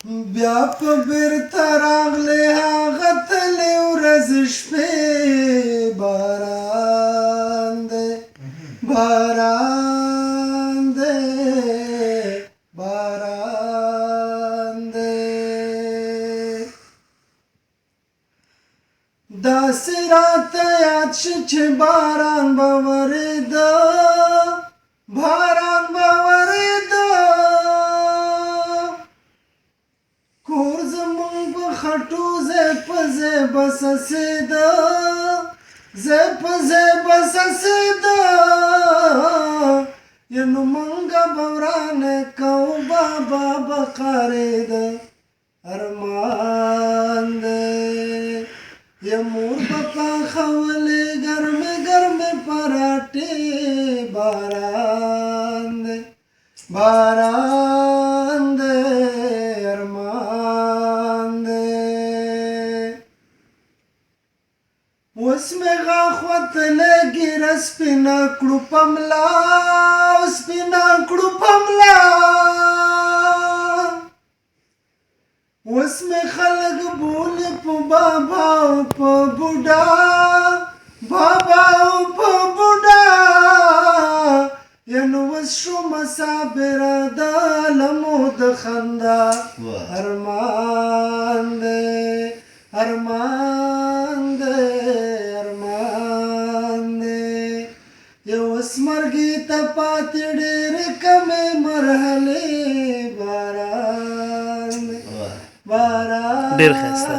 بیا په بیرته راغلې هغه تلې ورځ شپې باران دی باران دی باران دی داسې راته یاد شي چې باران به ورېده باران به ورېده کور زمونږ په خټو ځای په ځای به څڅېده ځای په ځای به څڅېده یعنو مونږه به ورانه کوو بابا به قارېده ارمان دی یا مور به پخولې ګرمې ګرمې پراټې باران دی باران دی ارمان دی اوس مې غاښ وتلی ږیره سپینه کړو په ملا سپینه کړو په ملا اوس مې خلک بولي په بابا او په بوډا بابا او په بوډا یعنو اوس شومه صابره د لمو د خندا ارمان دی ارمان دی ارمان دی یو اوس مرګي ته پاتې ډېرې کمې مرحلې باران دی باران ډېر ښایسته